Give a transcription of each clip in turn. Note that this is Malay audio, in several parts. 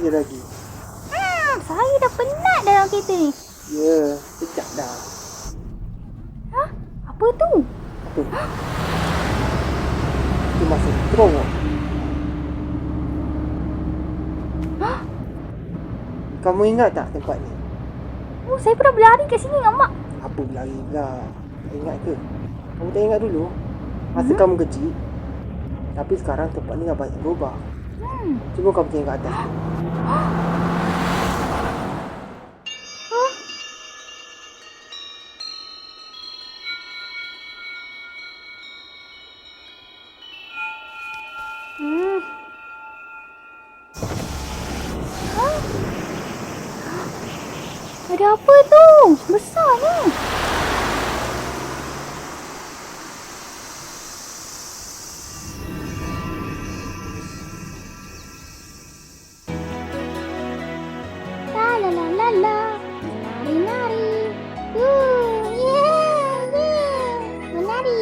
je lagi. Saya dah penat dalam kereta ni. Ya, sekejap dah. Apa tu? Apa? Itu masuk teruk. Kamu ingat tak tempat ni? Oh, saya pernah berlari kat sini dengan mak. Apa berlari pula? Tak ingat ke? Kamu tak ingat dulu? Masa kamu kecil. Tapi sekarang tempat ni dah banyak berubah. Cuba kamu tengok kat atas tu. Ada apa tu? Besar ni. La la la la la. Menari-nari. Yeah. Menari.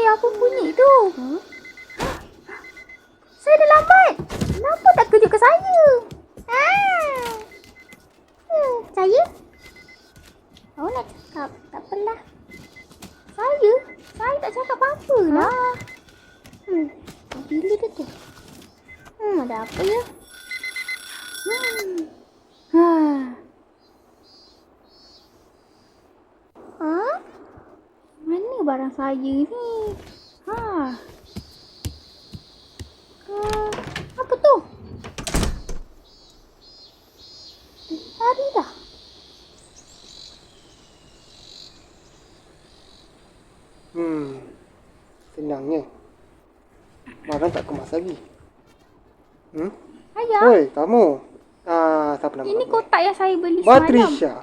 Apa bunyi tu? Saya dah lambat. Kenapa tak kejutkan saya? Saya? Awak nak cakap? Tak apalah. Saya? Saya tak cakap apa-apa lah. Bila dia tu? Ada apa ya? Mana barang saya ni? Apa tu? Lari dah. Senangnya. Barang tak kemas lagi. Ayah. Hoi, kamu. Siapa nama Ini kamu? kotak yang saya beli semalam. Batrisha.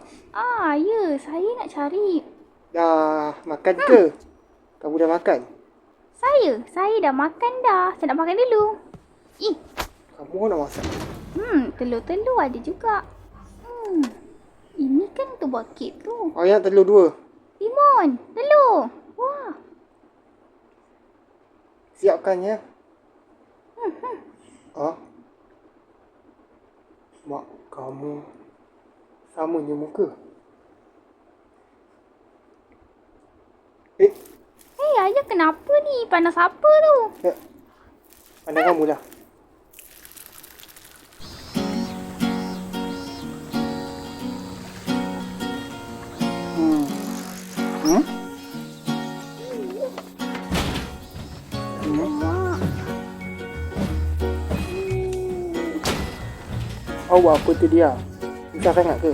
Ya. Saya nak cari. Dah makan ke? Kamu dah makan? Saya dah makan dah. Saya nak makan dulu. Kamu nak masak? Telur-telur ada juga. Ini kan untuk buat kek tu. Ayah telur 2. Timun, telur. Wah. Siapkan ya. Mak kamu samanya muka. Ayah kenapa ni? Panas apa tu? Pandang kamu lah. Awak apa tu dia? Susah sangat ke?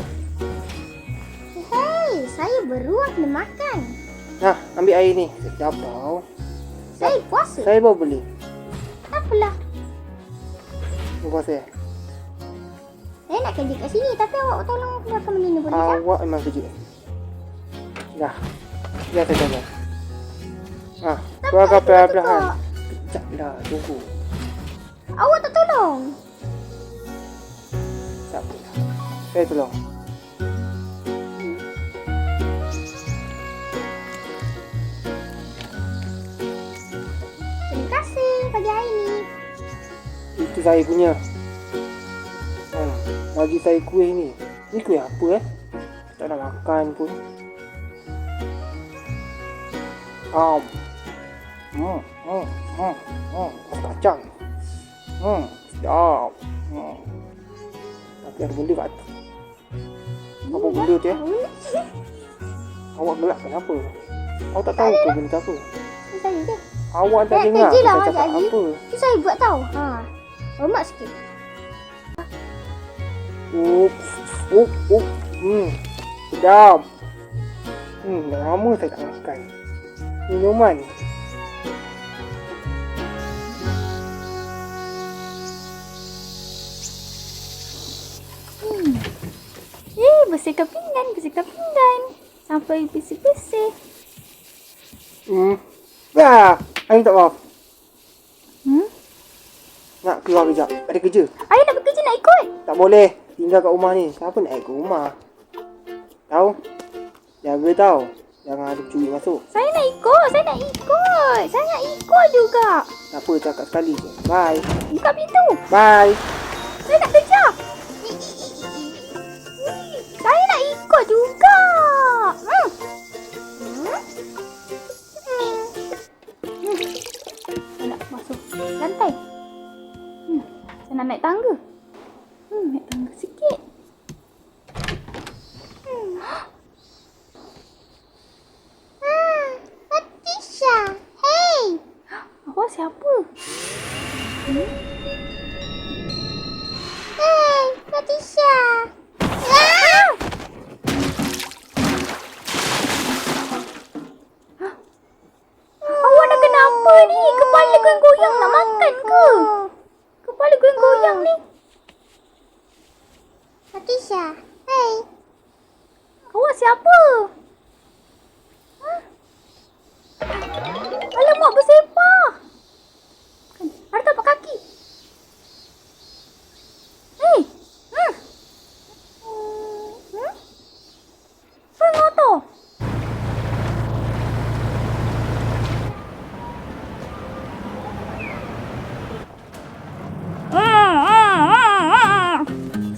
Hei, saya beruang nak makan. Nah, ambil air ni. Sekejap tau. Saya puasa. Saya baru beli. Apalah. Puasa. Saya nak kerja kat sini tapi awak tolong keluarkan benda ni boleh tak? Awak memang kerja. Dah. Biar saya jaga. Keluarkan perlahan-lahan. Sekejap lah, tunggu. Awak tak tolong. Tak apalah. Saya tolong. Terima kasih pagi hari ni. Itu saya punya. Bagi saya kuih ni. Ni kuih apa Tak nak makan pun. Kacang. Sedap. Tapi ada benda kat atas. Apa benda tu Awak gelak kenapa? Awak tak tahu ke benda tu apa? Saya je. Awak tak Saya dengar kerja lah saya cakap sekejap lagi. apa? Tu saya buat tau. Hormat sikit. Sedap. Dah lama saya tak makan. Minuman. Bersihkan pinggan. Sampai bersih-bersih. Dah. Saya minta maaf. Nak keluar kejap. Ada kerja. Ayah nak bekerja nak ikut. Tak boleh. Tinggal kat rumah ni. Siapa nak ikut rumah? Tahu? Jaga tau. Jangan ada pencuri masuk. Saya nak ikut. Saya nak ikut juga. Tak apa, cakap sekali je. Bye. Buka pintu. Bye. Saya nak kerja. Saya nak ikut juga. Saya nak masuk lantai. Saya nak naik tangga. Naik tangga sikit. Patricia. Hey. Awak siapa? Hey, Patricia. Awak nak kenapa ni? Kepala goyang-goyang nak makan ke? Kepala goyang-goyang ni. Patricia, hey. Awak siapa? Alamak, bersepah. Ada tapak kaki. Hey. Pengotor.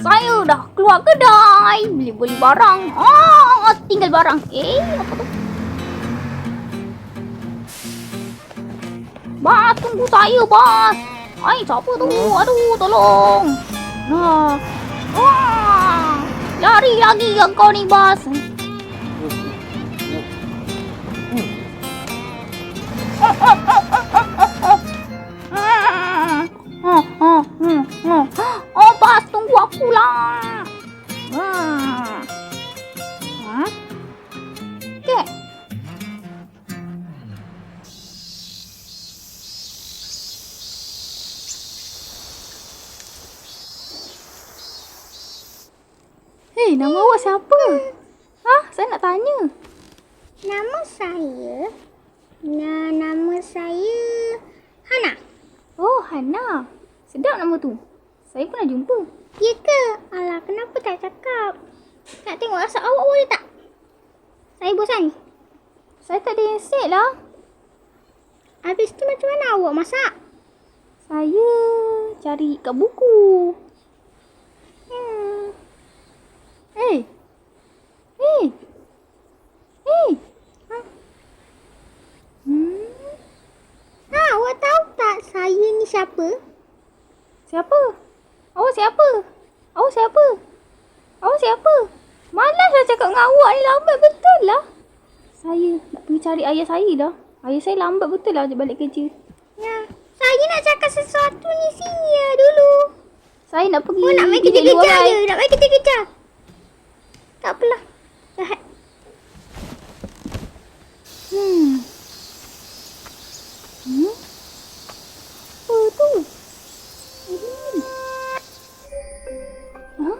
Saya dah keluar kedai. Beli barang. Tinggal barang. Apa tu? Bas, tunggu saya, Bas. Siapa tu? Aduh, tolong. Lari lagi yang kau ni, Bas. Bas, tunggu aku lah. Okay. Hei, nama awak siapa? Saya nak tanya. Nama saya Hana. Oh, Hana. Sedap nama tu. Saya pernah jumpa. Ya ke? Alah, kenapa tak cakap? Nak tengok rasa awak boleh tak? Saya bosan. Saya tak ada yang set lah. Habis tu macam mana awak masak? Saya cari kat buku. Hey. Awak tahu tak saya ni siapa? Siapa? Awak siapa? Malas lah cakap dengan awak ni, lambat betul lah. Saya nak pergi cari ayah saya lah. Ayah saya lambat betul lah balik kerja. Ya, saya nak cakap sesuatu ni sini dulu. Saya nak pergi. Nak main kerja-kerja je. Nak main kerja-kerja. Tak apalah. Jahat. Apa tu? Ini. Hah?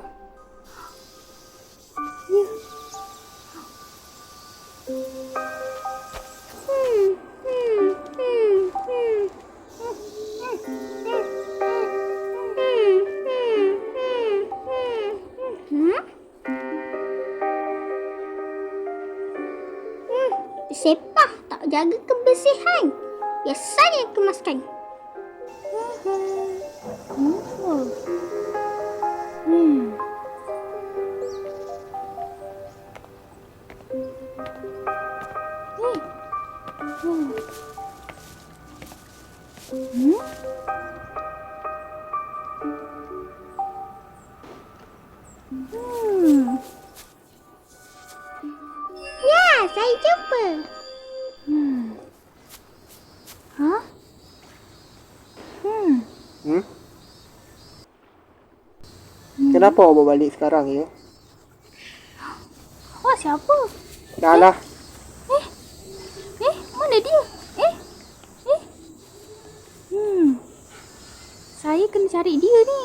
Ya. Sepah tak jaga kebersihan. Biasanya kemaskan. Ya, saya jumpa. Hah? Kenapa awak balik sekarang ya? Awak siapa? Dah lah. Mana dia? Saya kena cari dia ni.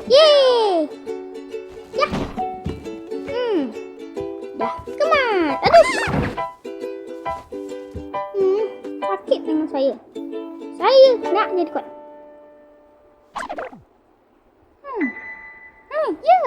Yeay! Yah! Dah kemat. Aduh! Sakit tangan saya. Saya nak jadi kuat. Ya.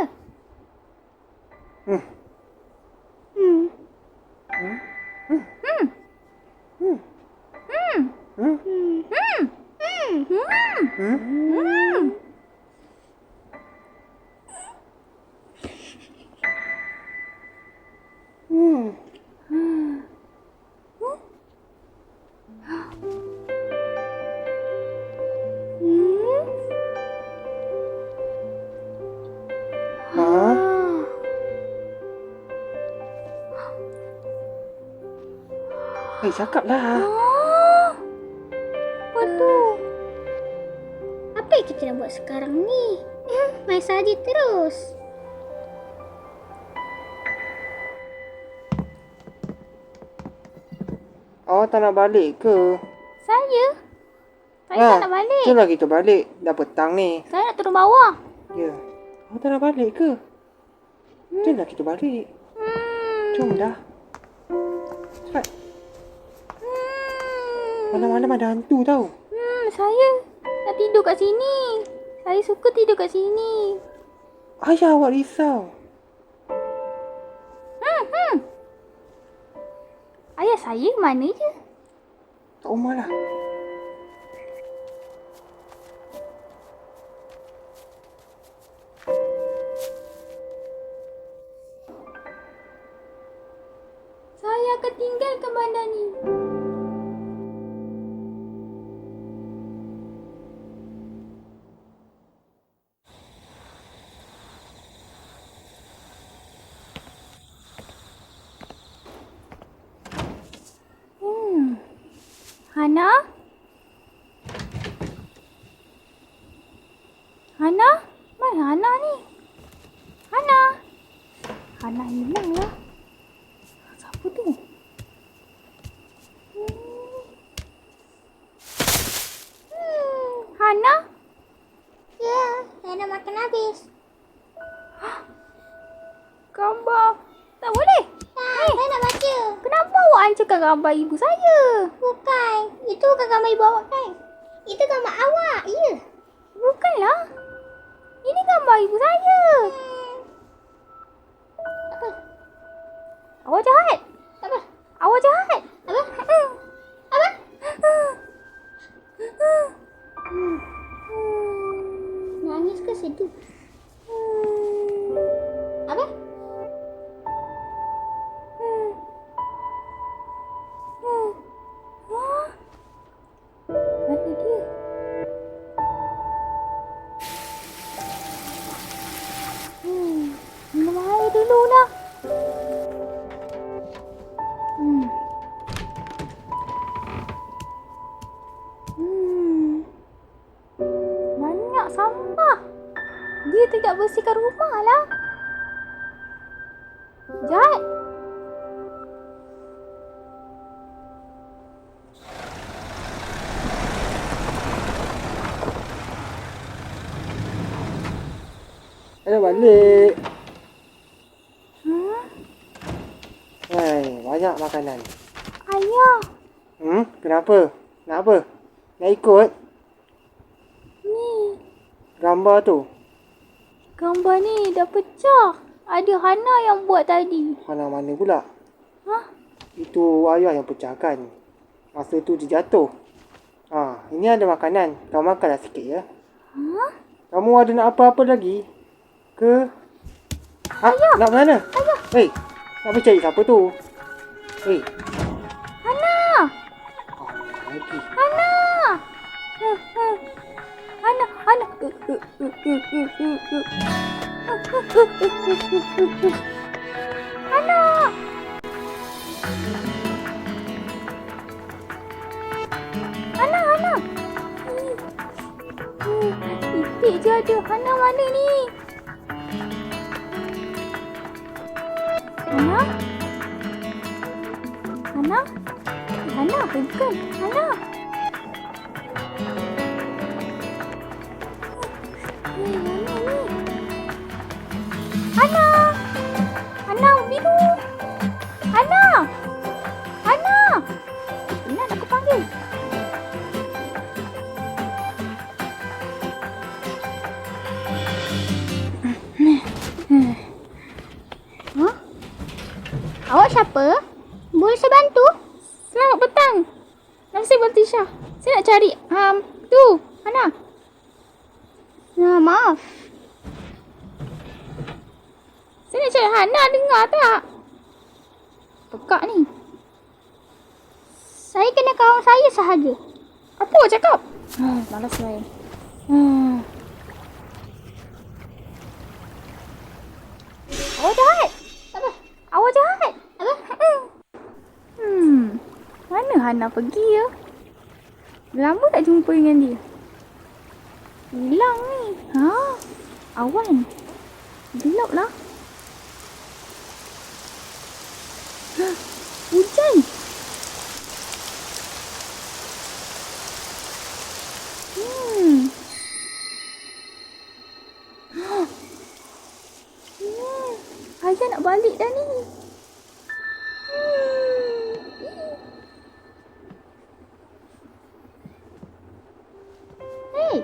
Cakaplah. Apa tu? Apa yang kita nak buat sekarang ni? Main saja terus. Awak tak nak balik ke? Saya tak nak balik. Jomlah kita balik. Dah petang ni. Saya nak turun bawah. Ya. Awak tak nak balik ke? Jomlah kita balik. Jom dah. Cepat. Malam-malam ada hantu tau. Saya nak tidur kat sini. Saya suka tidur kat sini. Ayah awak risau. Ayah saya mana je? Tak rumah lah. Saya akan tinggalkan bandar ni. Hana? Hana? Mana Hana ni? Hana? Hana hilang lah. Siapa tu? Hana? Ya, Hana makan habis. Gambar. Tak boleh. Saya nak baca. Kenapa awak hancurkan gambar ibu saya? Bukan. Itu bukan gambar ibu awak kan? Itu gambar awak. Ya. Bukanlah. Ini gambar ibu saya. Apa? Awak jahat. Apa? Awak jahat. Apa? Apa? Nangis ke sedih? Apa? Mana dia? Minum air dulu lah. nak bersihkan rumah lah. Jahat. Dah balik. Hmm? Hai, banyak makanan. Ayah. Kenapa? Nak apa? Nak ikut? Ni. Gambar tu. Gambar ni dah pecah. Ada Hana yang buat tadi. Hana mana pula? Hah? Itu ayah yang pecahkan. Masa tu dia jatuh. Ini ada makanan. Kau makanlah sikit ya. Hah? Kamu ada nak apa-apa lagi? Ke? Ayah! Nak mana? Ayah! Hei! Nak pergi cari siapa tu? Hei! Hana! Lagi. Hana! Hana! Hana! Hana! Hana! Hana! Itik je ada. Hana mana ni? Hana? Hana? Hana bukan. Hana. Mana ni? Hana. Hana biru. Hana. Hana. Benar aku panggil. Huh? Awak siapa? Boleh saya bantu? Selamat petang. Nama saya Baltisha. Saya nak cari tu, Hana. Maaf. Saya nak cari Hana, dengar tak? Pekak ni. Saya kena kawan saya sahaja. Apa awak cakap? Malas lain. Awak jahat. Apa? Awak jahat. Apa? Mana Hana pergi ya? Lama tak jumpa dengan dia. Hilang ni. Awan. Gelap lah. Hujan. Ayah nak balik dah ni. Hey.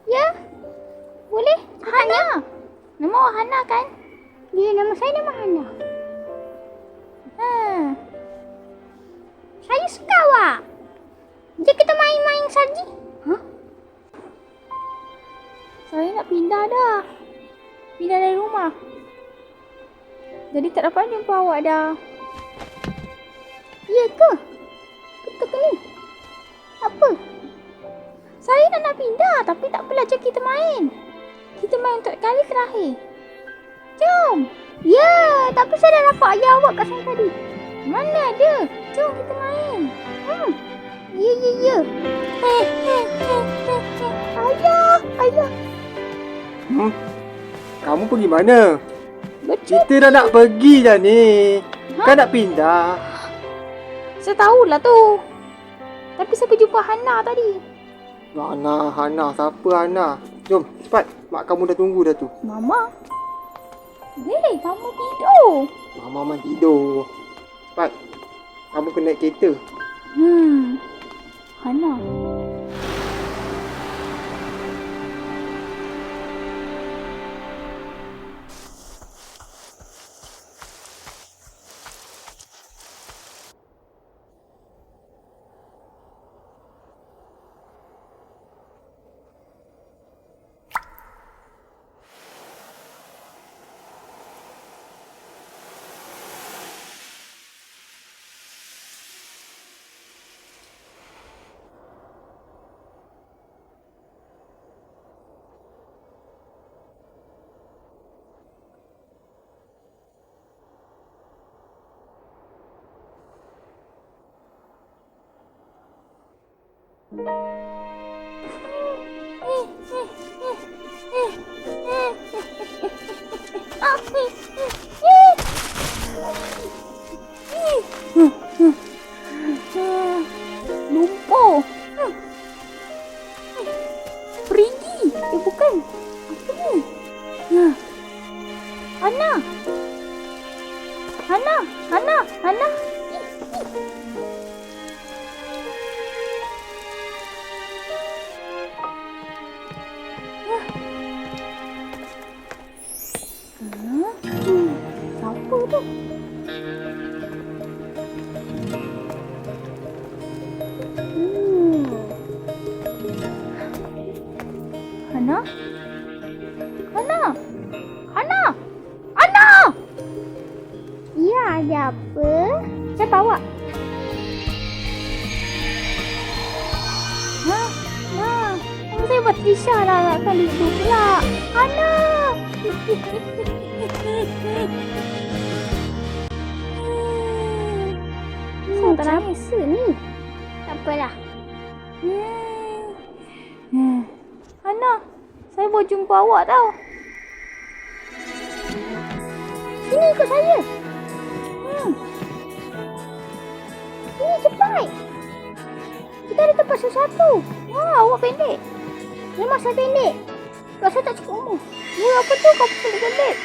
Ya? Boleh? Hana. Nama awak Hana kan? Ya, nama saya nama Hana. Saya suka awak. Jom kita main-main salji. Saya nak pindah dah. Pindah dari rumah. Jadi tak dapat jumpa awak dah. Ya ke? Betul ke ni? Apa? Saya nak pindah tapi tak apalah, jom kita main. Kita main untuk kali terakhir. Jom. Ya, tapi saya dah nampak ayah awak kat sana tadi. Mana ada? Jom kita main. Ya. Ayah. Kamu pergi mana? Betul. Kita dah nak pergi dah ni. Kan nak pindah. Saya tahulah tu. Tapi saya jumpa Hana tadi. Hana. Siapa Hana? Jom, cepat. Mak kamu dah tunggu dah tu. Mama. Mama tidur. Mama memang tidur. Cepat. Kamu kena naik kereta. Hana. Ah, lumpur. Perigi. Bukan. Apa ni? Hana. Hana. Hana. Hana. Siapa tu? Hana? Hana? Hana? Hana! Ya, ada apa? Saya bawa. Saya buat Trisha lah kali itu pula. Hana! Tak nangis ni. Tak apalah. Hana, saya mau jumpa awak tau. Sini ikut saya. Sini cepat. Kita ada tempat sesuatu. Wah, awak pendek. Memang saya pendek. Kalau saya tak cukup umur. Ya, apa tu kau pendek-pendek?